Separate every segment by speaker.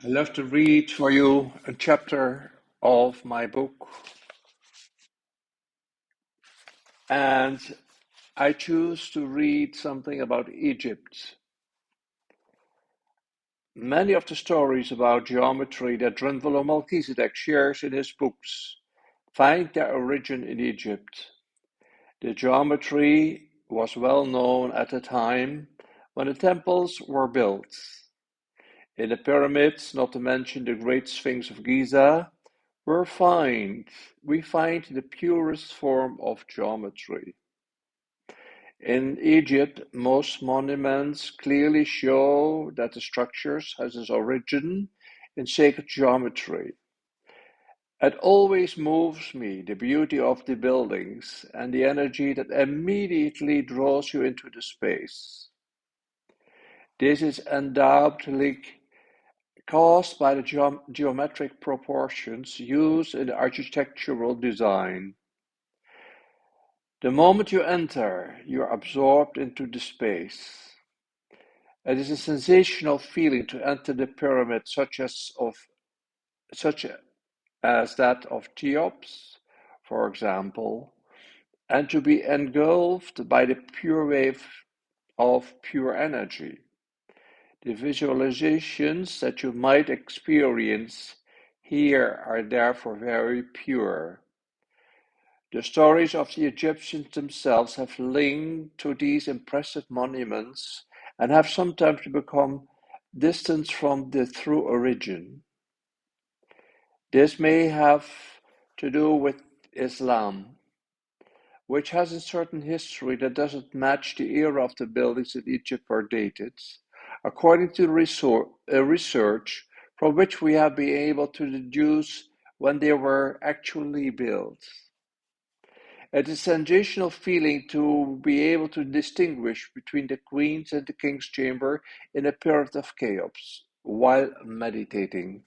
Speaker 1: I love to read for you a chapter of my book, and I choose to read something about Egypt. Many of the stories about geometry that Drunvalo Melchizedek shares in his books find their origin in Egypt. The geometry was well known at the time when the temples were built. In the pyramids, not to mention the Great Sphinx of Giza, we find the purest form of geometry. In Egypt, most monuments clearly show that the structures has its origin in sacred geometry. It always moves me, the beauty of the buildings and the energy that immediately draws you into the space. This is undoubtedly caused by the geometric proportions used in architectural design. The moment you enter, you are absorbed into the space. It is a sensational feeling to enter the pyramid such as that of Cheops, for example, and to be engulfed by the pure wave of pure energy. The visualizations that you might experience here are therefore very pure. The stories of the Egyptians themselves have linked to these impressive monuments and have sometimes become distant from the true origin. This may have to do with Islam, which has a certain history that doesn't match the era of the buildings in Egypt were dated, according to research from which we have been able to deduce when they were actually built. It is a sensational feeling to be able to distinguish between the Queen's and the King's chamber in a period of chaos while meditating.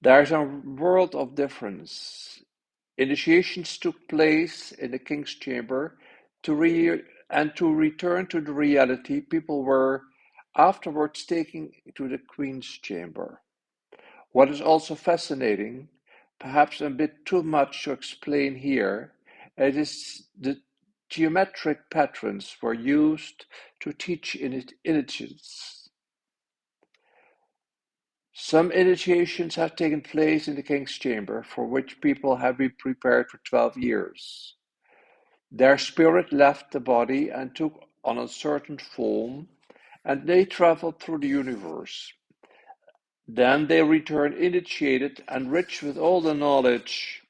Speaker 1: There is a world of difference. Initiations took place in the King's chamber to return to the reality, people were afterwards taken to the Queen's chamber. What is also fascinating, perhaps a bit too much to explain here, it is the geometric patterns were used to teach initiations. Some initiations have taken place in the King's chamber, for which people have been prepared for 12 years. Their spirit left the body and took on a certain form, and they traveled through the universe. Then they return initiated and rich with all the knowledge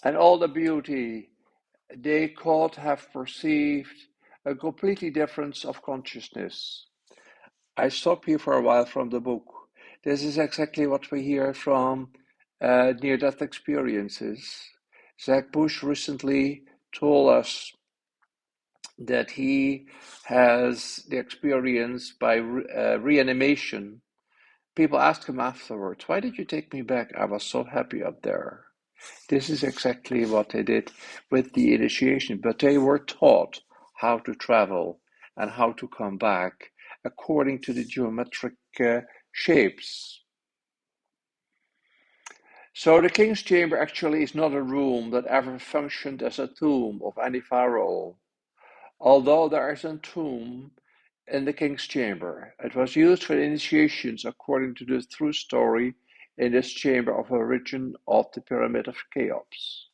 Speaker 1: and all the beauty they could have perceived, a completely difference of consciousness. I stop here for a while from the book. This is exactly what we hear from near-death experiences. Zach Bush recently told us that he has the experience by reanimation. People ask him afterwards, "Why did you take me back? I was so happy up there." This is exactly what they did with the initiation, but they were taught how to travel and how to come back according to the geometric shapes. So the king's chamber actually is not a room that ever functioned as a tomb of any pharaoh. Although there is a tomb in the king's chamber, it was used for initiations according to the true story in this chamber of origin of the Pyramid of Cheops.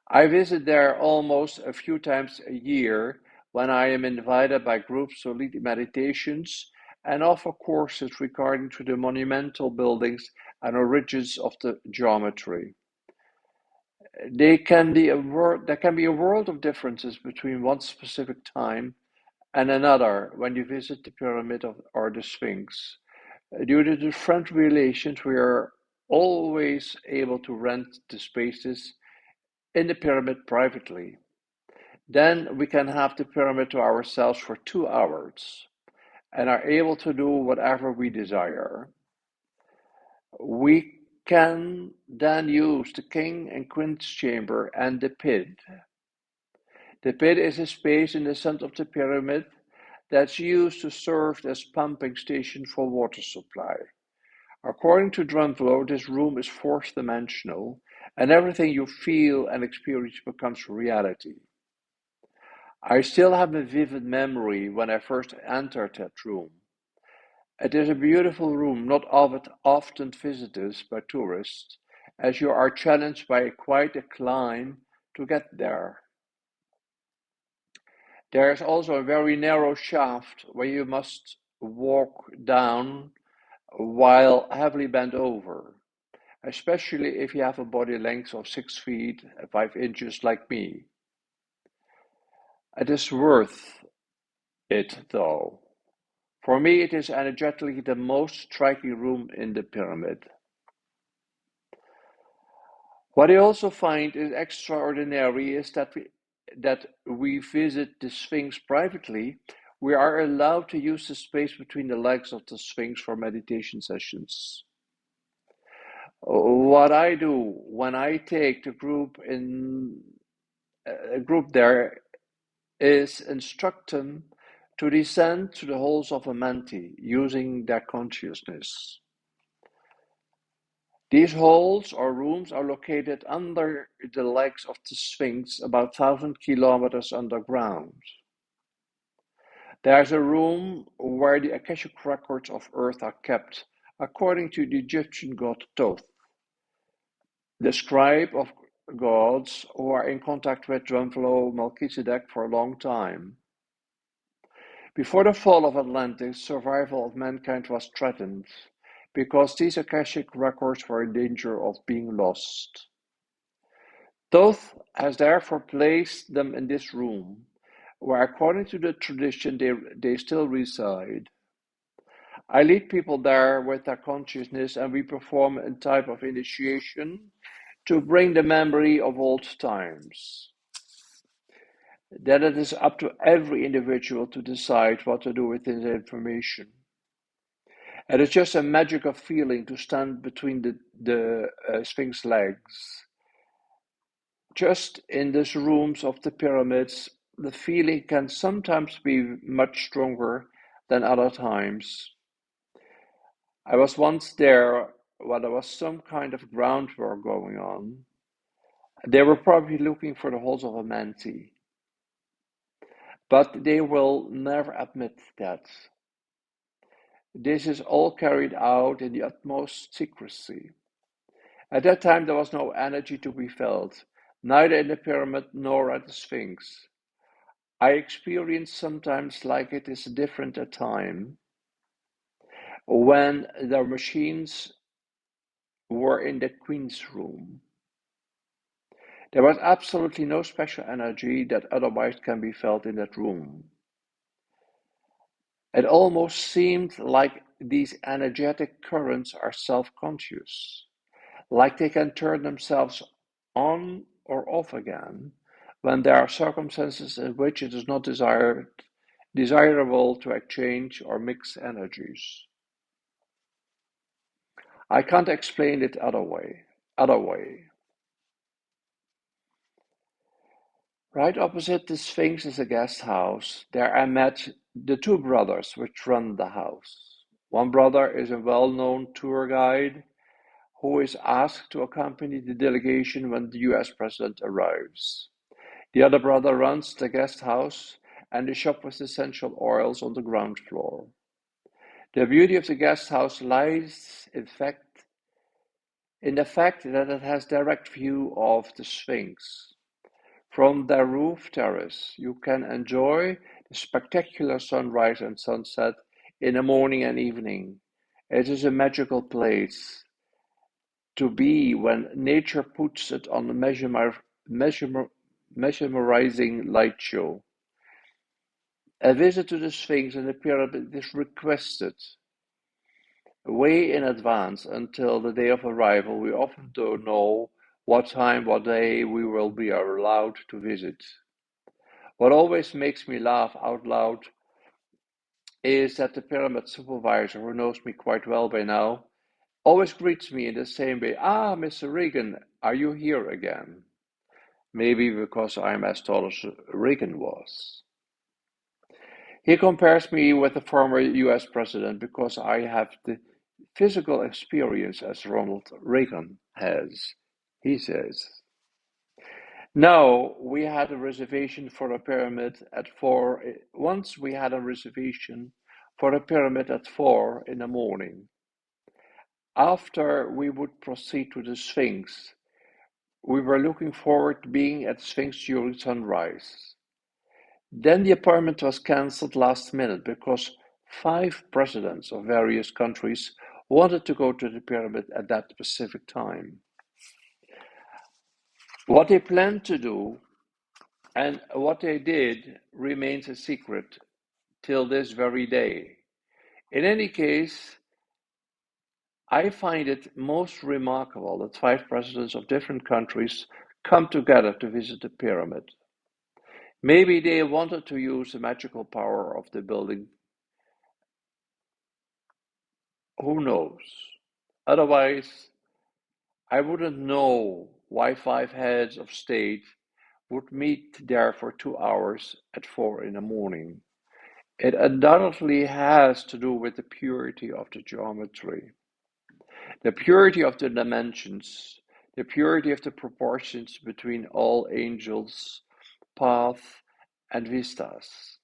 Speaker 1: I visit there almost a few times a year when I am invited by groups to lead meditations and offer courses regarding to the monumental buildings and origins of the geometry. There can be a world of differences between one specific time and another when you visit the pyramid or the Sphinx. Due to the friend relations, we are always able to rent the spaces in the pyramid privately. Then we can have the pyramid to ourselves for 2 hours and are able to do whatever we desire. We can then use the king and queen's chamber and the pit. The pit is a space in the center of the pyramid that's used to serve as pumping station for water supply. According to Drunvalo, this room is fourth dimensional, and everything you feel and experience becomes reality. I still have a vivid memory when I first entered that room. It is a beautiful room, not often visited by tourists, as you are challenged by quite a climb to get there. There is also a very narrow shaft where you must walk down while heavily bent over, especially if you have a body length of 6 feet 5 inches like me. It is worth it though. For me, it is energetically the most striking room in the pyramid. What I also find is extraordinary is that we visit the Sphinx privately. We are allowed to use the space between the legs of the Sphinx for meditation sessions. What I do when I take the group in a group there is instruct them to descend to the halls of Amenti using their consciousness. These halls or rooms are located under the legs of the Sphinx, about 1,000 kilometers underground. There is a room where the Akashic records of Earth are kept, according to the Egyptian god Thoth, the scribe of gods who are in contact with Drunvalo Melchizedek for a long time. Before the fall of Atlantis, survival of mankind was threatened because these Akashic records were in danger of being lost. Thoth has therefore placed them in this room, where according to the tradition they still reside. I lead people there with their consciousness and we perform a type of initiation to bring the memory of old times. Then it is up to every individual to decide what to do with this information. It is just a magical feeling to stand between the Sphinx legs. Just in these rooms of the pyramids, the feeling can sometimes be much stronger than other times. I was once there while there was some kind of groundwork going on. They were probably looking for the halls of Amenti, but they will never admit that. This is all carried out in the utmost secrecy. At that time, there was no energy to be felt, neither in the pyramid nor at the Sphinx. I experience sometimes like it is different at time when the machines were in the Queen's room. There was absolutely no special energy that otherwise can be felt in that room. It almost seemed like these energetic currents are self-conscious, like they can turn themselves on or off again when there are circumstances in which it is not desirable to exchange or mix energies. I can't explain it other way. Right opposite the Sphinx is a guest house. There I met the two brothers which run the house. One brother is a well-known tour guide who is asked to accompany the delegation when the US president arrives. The other brother runs the guest house and the shop with essential oils on the ground floor. The beauty of the guest house lies, in the fact that it has direct view of the Sphinx. From their roof terrace, you can enjoy the spectacular sunrise and sunset in the morning and evening. It is a magical place to be when nature puts it on a mesmerizing light show. A visit to the Sphinx and the pyramid is requested way in advance until the day of arrival. We often don't know what time, what day we will be allowed to visit. What always makes me laugh out loud is that the pyramid supervisor, who knows me quite well by now, always greets me in the same way. Ah, Mr. Regan, are you here again? Maybe because I'm as tall as Regan was. He compares me with the former US president because I have the physical experience as Ronald Reagan has, he says. No, we had a reservation for a pyramid at four. Once we had a reservation for a pyramid at 4 in the morning. After we would proceed to the Sphinx, we were looking forward to being at Sphinx during sunrise. Then the appointment was cancelled last minute because 5 presidents of various countries wanted to go to the pyramid at that specific time. What they planned to do and what they did remains a secret till this very day. In any case, I find it most remarkable that 5 presidents of different countries come together to visit the pyramid. Maybe they wanted to use the magical power of the building. Who knows? Otherwise, I wouldn't know why 5 heads of state would meet there for 2 hours at 4 in the morning. It undoubtedly has to do with the purity of the geometry, the purity of the dimensions, the purity of the proportions between all angels, paths, and vistas.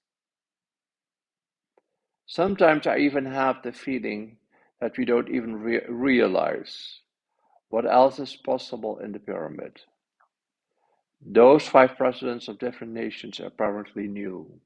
Speaker 1: Sometimes I even have the feeling that we don't even realize what else is possible in the pyramid. Those 5 presidents of different nations apparently knew.